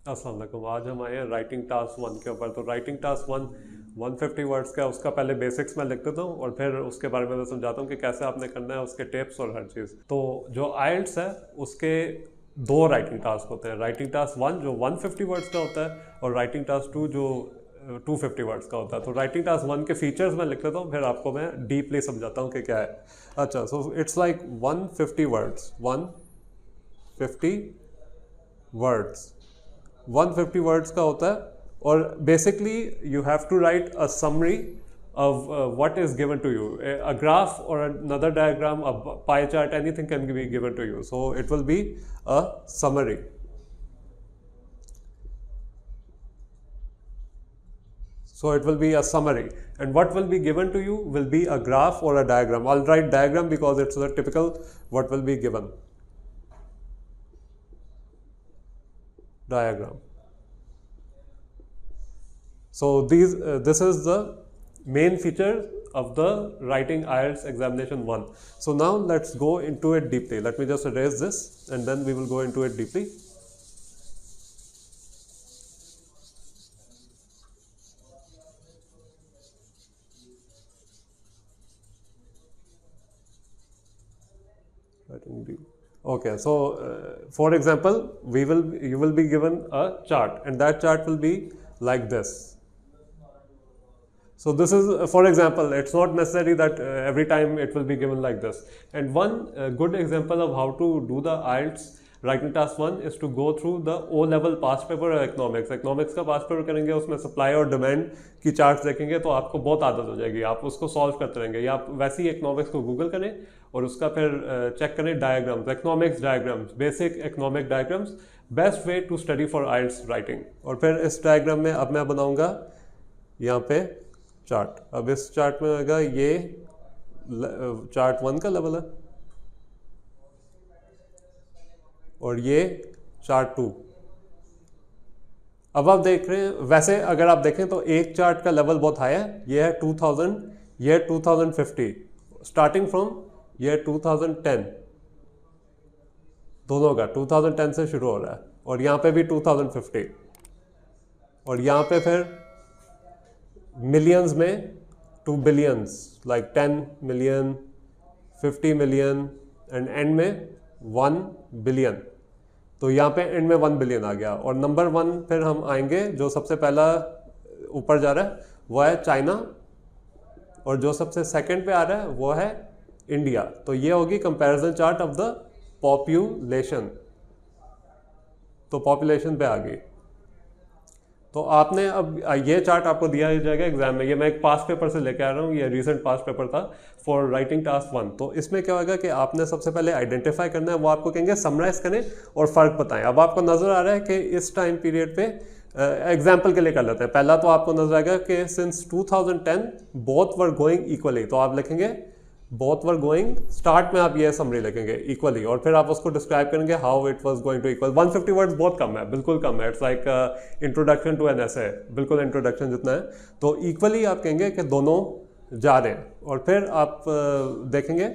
अस्सलाम वालेकुम। आज हम आए हैं राइटिंग टास्क 1 के ऊपर। तो राइटिंग टास्क 1 150 वर्ड्स का, उसका पहले बेसिक्स मैं लिख देता हूँ और फिर उसके बारे में मैं समझाता हूँ कि कैसे आपने करना है, उसके टिप्स और हर चीज़। तो जो आइल्स है उसके दो राइटिंग टास्क होते हैं। राइटिंग टास्क 1 जो 150 वर्ड्स का होता है और राइटिंग टास्क 2 जो 250 वर्ड्स का होता है। तो राइटिंग टास्क 1 के फीचर्स मैं लिख लेता हूँ, फिर आपको मैं डीपली समझाता हूँ कि क्या है। अच्छा, so it's like 150 words, 150 words 150 words का होता है। और basically you have to write a summary of what is given to you, a graph or another diagram, a pie chart, anything can be given to you, so it will be a summary. So it will be a summary, and what will be given to you will be a graph or a diagram. I'll write diagram because it's the typical what will be given. Diagram. So this is the main feature of the writing IELTS examination 1. So now let's go into it deeply. Let me just erase this and then we will go into it deeply. Okay, so for example, you will be given a chart, and that chart will be like this. So this is, for example, it's not necessary that every time it will be given like this. And one good example of how to do the IELTS writing task 1 is to go through the O-level past paper or economics. Economics का past paper करेंगे, उसमें supply और demand की charts देखेंगे तो आपको बहुत आदत हो जाएगी, आप उसको solve करते रहेंगे। या आप वैसे ही economics को गूगल करें और उसका फिर चेक करें diagrams, economics diagrams, basic economic diagrams, best way to study for IELTS writing। और फिर इस diagram में अब मैं बनाऊंगा यहाँ पे चार्ट। अब इस चार्ट में आएगा ये चार्ट 1 का लेवल है और ये चार्ट 2। अब आप देख रहे हैं, वैसे अगर आप देखें तो एक चार्ट का लेवल बहुत हाई है, ये है 2000, ये है 2050, स्टार्टिंग फ्रॉम ये 2010, दोनों का 2010 से शुरू हो रहा है, और यहाँ पे भी 2050, और यहाँ पे फिर मिलियंस में to billions, like 10 million, 50 million and end में 1 बिलियन। तो यहाँ पे एंड में 1 बिलियन आ गया। और नंबर 1 फिर हम आएंगे, जो सबसे पहला ऊपर जा रहा है वो है चाइना, और जो सबसे सेकंड पे आ रहा है वो है इंडिया। तो ये होगी comparison chart of the population. तो पॉपुलेशन पे आ गई। तो आपने अब ये चार्ट आपको दिया जाएगा एग्जाम में। ये मैं एक पास्ट पेपर से लेके आ रहा हूँ, ये रीसेंट पास्ट पेपर था फॉर राइटिंग टास्क 1। तो इसमें क्या होगा कि आपने सबसे पहले आइडेंटिफाई करना है, वो आपको कहेंगे समराइज करें और फर्क बताएं। अब आपको नजर आ रहा है कि इस टाइम पीरियड पे एग्जाम्पल के लिए कर लेते हैं। पहला तो आपको नजर आएगा कि since 2010 both were going equally, तो आप लिखेंगे बोथ वर गोइंग, स्टार्ट में आप ये समरी लिखेंगे इक्वली, और फिर आप उसको डिस्क्राइब करेंगे how it was going to equal. 150 words बहुत कम है, बिल्कुल कम है, it's like introduction to an essay, बिल्कुल इंट्रोडक्शन जितना है। तो इक्वली आप कहेंगे कि दोनों जा रहे हैं, और फिर आप देखेंगे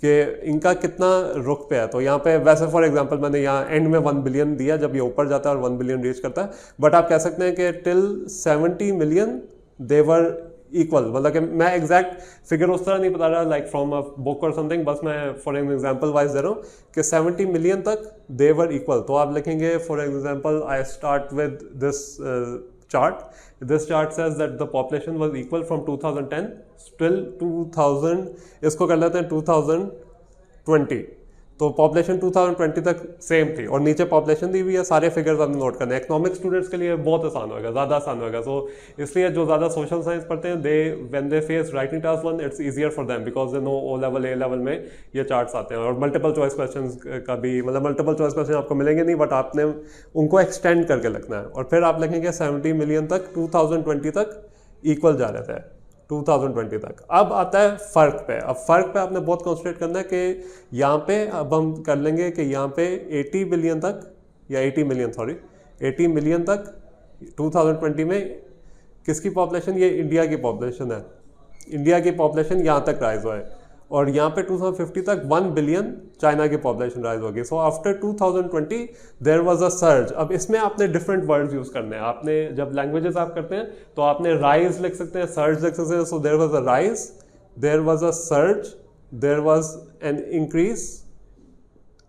कि इनका कितना रुख पे है। तो यहाँ पे वैसे फॉर एग्जांपल मैंने यहाँ एंड में 1 बिलियन दिया जब ये ऊपर जाता है और 1 बिलियन रीच करता है, बट आप कह सकते हैं कि टिल 70 मिलियन देवर इक्वल। मतलब कि मैं एग्जैक्ट फिगर उस तरह नहीं बता रहा लाइक फ्रॉम अ बुक और समथिंग, बस मैं फॉर एग्जांपल वाइज दे रहा हूँ कि 70 मिलियन तक दे वर इक्वल। तो आप लिखेंगे for example I start with this chart. This chart says that the population was equal from 2010 till 2000, इसको कर लेते हैं 2020। तो पॉपुलेशन 2020 तक सेम थी, और नीचे पॉपुलेशन दी हुई है, सारे फिगर्स आपने नोट करने। इकोनॉमिक स्टूडेंट्स के लिए बहुत आसान होगा, ज़्यादा आसान होगा। सो इसलिए जो ज़्यादा सोशल साइंस पढ़ते हैं, they when they face writing task 1 it's easier for them because they know O level A level में ये चार्ट्स आते हैं। और मल्टीपल चॉइस क्वेश्चन का भी, मतलब मल्टीपल चॉइस क्वेश्चन आपको मिलेंगे नहीं, बट आपने उनको एक्सटेंड करके लिखना है। और फिर आप लिखेंगे 70 मिलियन तक 2020 तक इक्वल जा रहे थे, 2020 तक। अब आता है फ़र्क पे। अब फ़र्क पे आपने बहुत कॉन्सेंट्रेट करना है कि यहाँ पे अब हम कर लेंगे कि यहाँ पे 80 बिलियन तक, या 80 मिलियन सॉरी 80 मिलियन तक 2020 में किसकी पॉपुलेशन, ये इंडिया की पॉपुलेशन है, इंडिया की पॉपुलेशन यहाँ तक राइज हुआ है। और यहाँ पे 2050 तक 1 बिलियन चाइना की पॉपुलेशन राइज होगी। So after 2020 there was a surge. अब इसमें आपने डिफरेंट वर्ड्स यूज करने हैं। आपने जब लैंग्वेजेस आप करते हैं तो आपने राइज लिख सकते हैं, सर्ज लिख सकते हैं। So there was a rise, there was a surge, there was an increase.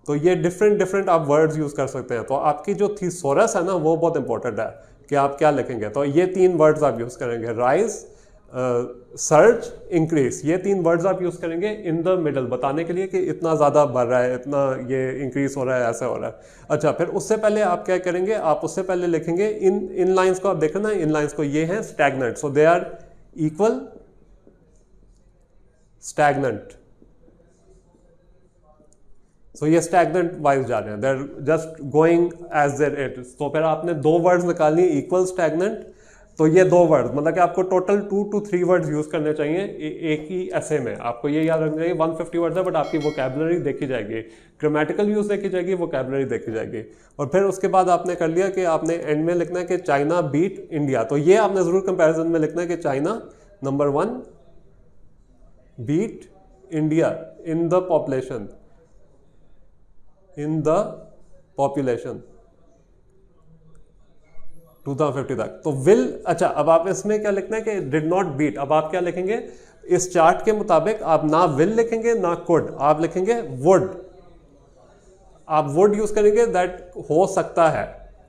तो ये डिफरेंट आप वर्ड्स यूज कर सकते हैं। तो आपकी जो थीसोरस है ना वो बहुत इंपॉर्टेंट है कि आप क्या लिखेंगे। तो ये 3 वर्ड्स आप यूज करेंगे, राइज, सर्ज, इंक्रीज। ये 3 वर्ड्स आप यूज करेंगे इन द मिडल बताने के लिए कि इतना ज़्यादा बढ़ रहा है, इतना ये इंक्रीज हो रहा है, ऐसा हो रहा है। अच्छा, फिर उससे पहले आप क्या करेंगे, आप उससे पहले लिखेंगे इन लाइन्स को। आप देखें ना इन लाइन्स को, ये हैं stagnant. So they are equal stagnant. So ये स्टैग्नेंट वाइज जा रहे हैं, they're just going as there it. तो फिर आपने 2 वर्ड्स निकालनी, इक्वल, स्टैग्नेंट। तो ये 2 वर्ड्स, मतलब कि आपको टोटल 2 to 3 वर्ड्स यूज करने चाहिए एक ही ऐसे में। आपको ये याद रखना चाहिए 150 वर्ड्स है, बट आपकी वोकैबुलरी देखी जाएगी, ग्रामेटिकल यूज देखी जाएगी, वोकैबुलरी देखी जाएगी। और फिर उसके बाद आपने कर लिया कि आपने एंड में लिखना है कि चाइना बीट इंडिया। तो ये आपने जरूर कंपैरिजन में लिखना है कि China number 1 beat India in the population, in the population 2050 तक। तो विल, अच्छा अब आप इसमें क्या लिखना है कि डिड नॉट बीट। अब आप क्या लिखेंगे, इस चार्ट के मुताबिक आप ना विल लिखेंगे ना कुड, आप लिखेंगे वुड। आप वुड यूज करेंगे, दैट हो सकता है,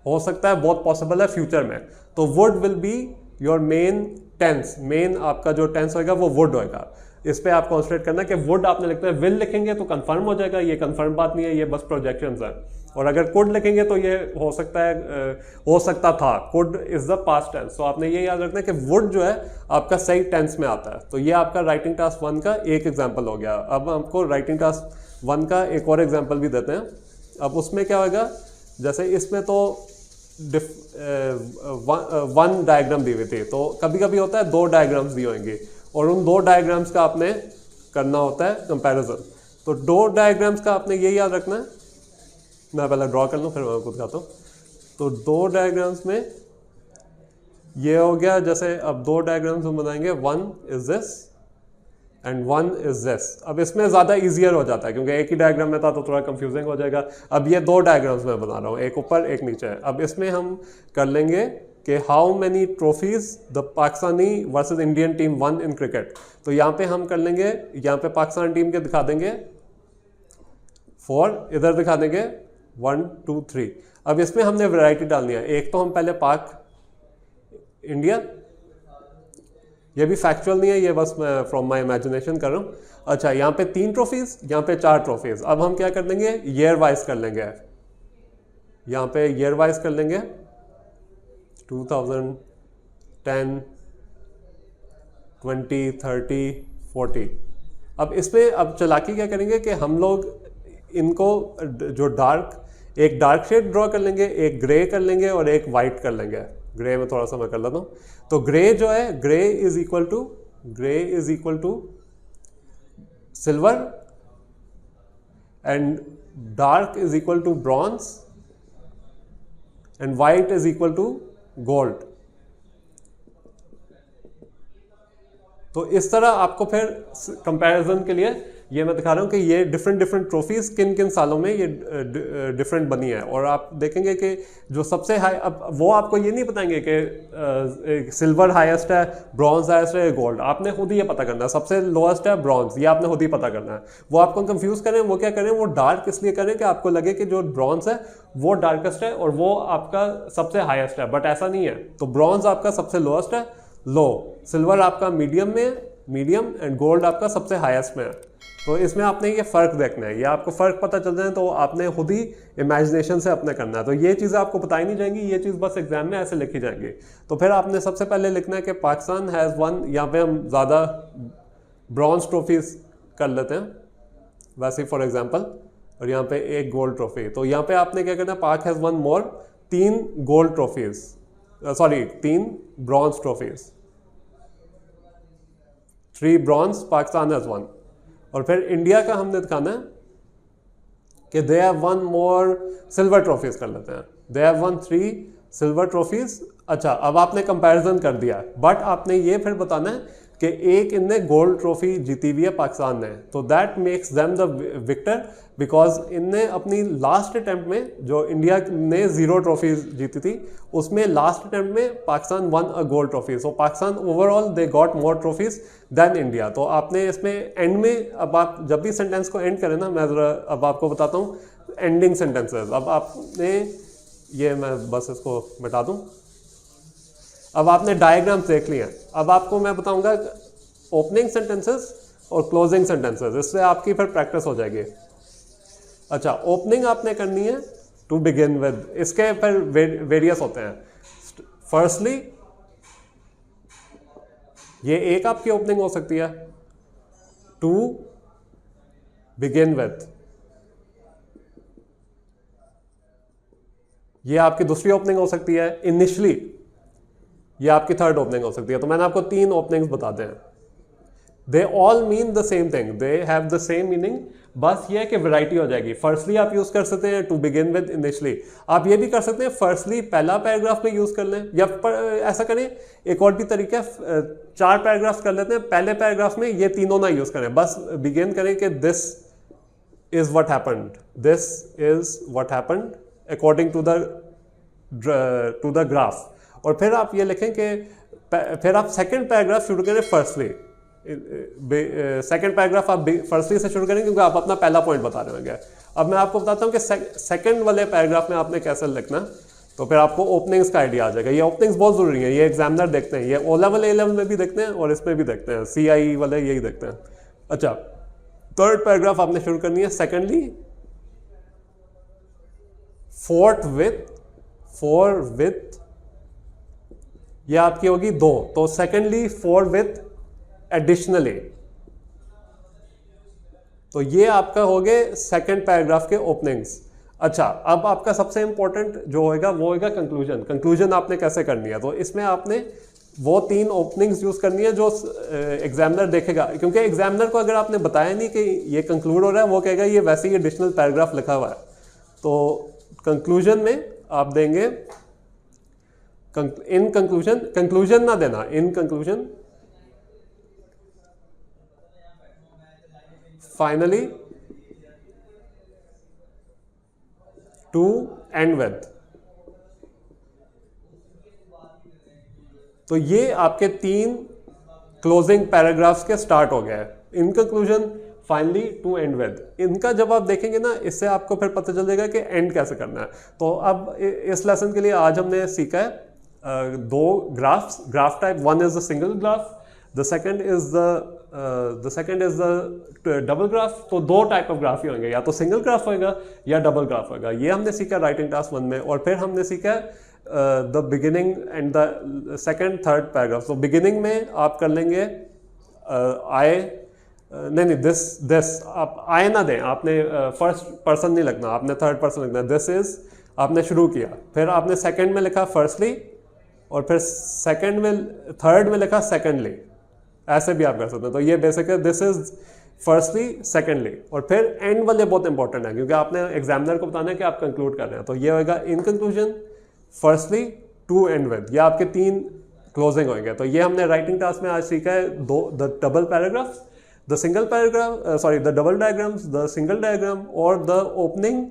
हो सकता है, बहुत पॉसिबल है फ्यूचर में। तो would will be your main tense. Main आपका जो टेंस होगा वो वुड होगा। इस पे आप कॉन्सेंट्रेट करना कि वुड आपने लिखना है। विल लिखेंगे तो कंफर्म हो जाएगा, ये कंफर्म बात नहीं है, ये बस प्रोजेक्शंस है। और अगर कुड लिखेंगे तो ये हो सकता है, हो सकता था। Could is the past tense. तो आपने ये याद रखना है कि वुड जो है आपका सही टेंस में आता है। तो ये आपका राइटिंग टास्क 1 का एक एग्जाम्पल हो गया। अब हमको राइटिंग टास्क 1 का एक और एग्जाम्पल भी देते हैं। अब उसमें क्या होगा, जैसे इसमें तो 1 डायग्राम दी हुई थी, तो कभी कभी होता है 2 डायग्राम्स दी होंगी और उन 2 डायग्राम्स का आपने करना होता है कंपैरिजन। तो 2 डायग्राम्स का आपने ये याद रखना है। मैं पहले ड्रॉ कर लूँ फिर मैं आपको दिखाता हूँ। तो 2 डायग्राम्स में ये हो गया, जैसे अब 2 डायग्राम्स हम बनाएंगे, 1 is this and 1 is this. अब इसमें ज़्यादा ईजियर हो जाता है क्योंकि एक ही डायग्राम में था तो थोड़ा कंफ्यूजिंग हो जाएगा। अब ये 2 डायग्राम्स मैं बना रहा हूँ, एक ऊपर एक नीचे। अब इसमें हम कर लेंगे कि how many trophies the Pakistani versus Indian team one in cricket. तो यहाँ पे हम कर लेंगे, यहाँ पे पाकिस्तान टीम के दिखा देंगे 4, इधर दिखा देंगे 1 2 3। अब इसमें हमने वैरायटी डालनी है। एक तो हम पहले पाक इंडिया, ये भी फैक्चुअल नहीं है, ये बस मैं फ्रॉम माय इमेजिनेशन कर रहा हूँ। अच्छा, यहाँ पे 3 ट्रॉफीज, यहाँ पे 4 ट्रॉफीज। अब हम क्या कर लेंगे, ईयर वाइज कर लेंगे। यहाँ पे ईयर वाइज कर लेंगे 2010, 20, 30, 40। अब इसमें अब चालाकी क्या करेंगे कि हम लोग इनको जो एक डार्क शेड ड्रॉ कर लेंगे, एक ग्रे कर लेंगे और एक वाइट कर लेंगे। ग्रे में थोड़ा सा मैं कर लेता हूँ। तो ग्रे जो है, grey is equal to silver and dark is equal to bronze and white is equal to gold. तो इस तरह आपको फिर कंपैरिजन के लिए ये मैं दिखा रहा हूँ कि ये डिफरेंट ट्रॉफीज किन किन सालों में ये डिफरेंट बनी है। और आप देखेंगे कि जो सबसे हाई, अब वो आपको ये नहीं बताएंगे कि सिल्वर हाईएस्ट है, ब्रॉन्ज हाईएस्ट है, गोल्ड। आपने खुद ही ये पता करना है। सबसे लोएस्ट है ब्रॉन्ज, ये आपने खुद ही पता करना है। वो आपको कंफ्यूज करें, वो क्या करें, वो डार्क इसलिए करें कि आपको लगे कि जो ब्रॉन्ज है वो डार्केस्ट है और वो आपका सबसे हाईएस्ट है, बट ऐसा नहीं है। तो ब्रॉन्ज आपका सबसे लोएस्ट है, लो। सिल्वर आपका मीडियम में, मीडियम, एंड गोल्ड आपका सबसे हाईएस्ट में है। तो इसमें आपने ये फ़र्क देखना है। ये आपको फ़र्क पता चल जाए तो आपने खुद ही इमेजिनेशन से अपने करना है। तो ये चीज़ें आपको बताई नहीं जाएंगी, ये चीज़ बस एग्जाम में ऐसे लिखी जाएंगी। तो फिर आपने सबसे पहले लिखना है कि पाकिस्तान हैज़ वन, यहाँ पे हम ज़्यादा ब्रॉन्ज ट्रॉफीज कर लेते हैं वैसे फॉर एग्जांपल, और यहाँ पे एक गोल्ड ट्रॉफी। तो यहाँ पे आपने क्या करना है, पाक has one more, 3 gold trophies, sorry 3 bronze trophies, 3 bronze, Pakistan has one. और फिर इंडिया का हमने दिखाना है कि they have one more silver trophies कर लेते हैं, they have one 3 silver trophies. अच्छा, अब आपने कंपैरिजन कर दिया, बट आपने ये फिर बताना है कि एक इनने गोल्ड ट्रॉफी जीती हुई है पाकिस्तान ने, तो that makes them the victor, because इनने अपनी लास्ट अटेम्प्ट में जो इंडिया ने 0 ट्रॉफी जीती थी उसमें लास्ट अटेम्प्ट में Pakistan won a gold trophy, so Pakistan overall they got more trophies than India. तो आपने इसमें एंड में, अब आप जब भी सेंटेंस को एंड करें ना, मैं ज़रा अब आपको बताता हूँ एंडिंग सेंटेंसेस। अब आपने ये, मैं बस इसको मिटा दूँ, अब आपने डायग्राम्स देख लिए हैं, अब आपको मैं बताऊंगा ओपनिंग सेंटेंसेस और क्लोजिंग सेंटेंसेस, इससे आपकी फिर प्रैक्टिस हो जाएगी। अच्छा, ओपनिंग आपने करनी है टू बिगिन विद, इसके फिर वेरियस होते हैं। फर्स्टली ये एक आपकी ओपनिंग हो सकती है, टू बिगिन विद, ये आपकी दूसरी ओपनिंग हो सकती है, इनिशियली ये आपकी थर्ड ओपनिंग हो सकती है। तो मैंने आपको 3 ओपनिंग्स बताते हैं, they all mean the same thing, they have the same meaning, बस ये है कि वैरायटी हो जाएगी। फर्स्टली आप यूज कर सकते हैं टू बिगिन विद, इनिशियली। आप ये भी कर सकते हैं फर्स्टली पहला पैराग्राफ में यूज कर लें, या ऐसा करें, एक और भी तरीका है, 4 पैराग्राफ कर लेते हैं, पहले पैराग्राफ में ये तीनों ना यूज करें, बस बिगिन करें कि this is what happened, this is what happened according to the graph, और फिर आप ये लिखें कि फिर आप सेकंड पैराग्राफ शुरू करें फर्स्टली, सेकंड पैराग्राफ आप फर्स्टली से शुरू करें क्योंकि आप अपना पहला पॉइंट बता रहे होंगे। अब मैं आपको बताता हूँ कि सेकंड वाले पैराग्राफ में आपने कैसे लिखना, तो फिर आपको ओपनिंग्स का आइडिया आ जाएगा। ये ओपनिंग्स बहुत जरूरी है, ये एग्जामिनर देखते हैं, ये ओ लेवल ए लेवल में भी देखते हैं और इसमें भी देखते हैं, CI वाले यही देखते हैं। अच्छा, थर्ड पैराग्राफ आपने शुरू करनी है सेकेंडली फॉर विथ, ये आपकी होगी 2, तो सेकेंडली फॉर विथ एडिशनली, तो ये आपका हो गए सेकेंड पैराग्राफ के ओपनिंग्स। अच्छा, अब आपका सबसे इंपॉर्टेंट जो होएगा वो होएगा कंक्लूजन। कंक्लूजन आपने कैसे करनी है, तो इसमें आपने वो 3 ओपनिंग्स यूज करनी है जो एग्जामिनर देखेगा, क्योंकि एग्जामिनर को अगर आपने बताया नहीं कि ये कंक्लूड हो रहा है, वो कहेगा ये वैसे ही एडिशनल पैराग्राफ लिखा हुआ है। तो कंक्लूजन में आप देंगे इन कंक्लूजन ना देना, in conclusion finally to end with, तो ये आपके 3 क्लोजिंग पैराग्राफ्स के स्टार्ट हो गया है। In conclusion, finally, to end with, इनका जब आप देखेंगे ना, इससे आपको फिर पता चल जाएगा कि एंड कैसे करना है। तो अब इस लेसन के लिए आज हमने सीखा है 2 graphs, graph type, 1 is the single graph, the second is the double graph. तो 2 टाइप ऑफ ग्राफ ही होंगे, या तो सिंगल ग्राफ होगा या डबल ग्राफ होगा। ये हमने सीखा राइटिंग टास्क 1 में, और फिर हमने सीखा the beginning and the second third paragraph. तो बिगिनिंग में आप कर लेंगे नहीं दिस आप आए ना दें, आपने फर्स्ट पर्सन नहीं लिखना, आपने थर्ड पर्सन लिखना, दिस इज आपने शुरू किया, फिर आपने सेकंड में लिखा फर्स्टली, और फिर थर्ड में लिखा सेकंडली, ऐसे भी आप कर सकते हैं। तो ये बेसिक है, दिस इज फर्स्टली सेकंडली, और फिर एंड वाले बहुत इंपॉर्टेंट है क्योंकि आपने एग्जामिनर को बताना है कि आप कंक्लूड कर रहे हैं। तो ये होगा in conclusion, firstly, to end with, ये आपके 3 क्लोजिंग होंगे। तो ये हमने राइटिंग टास्क में आज सीखा है, the double paragraphs, the single paragraph, sorry the double diagrams, the single diagram, और द ओपनिंग,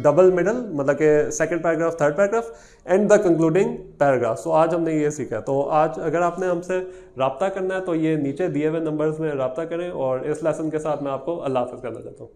डबल मिडल मतलब कि second paragraph, third paragraph, and the concluding paragraph. तो आज हमने ये सीखा। तो आज अगर आपने हमसे रब्ता करना है तो ये नीचे दिए हुए नंबर्स में रब्ता करें, और इस लेसन के साथ मैं आपको अल्लाह हाफ़िज़ कहना चाहता हूँ।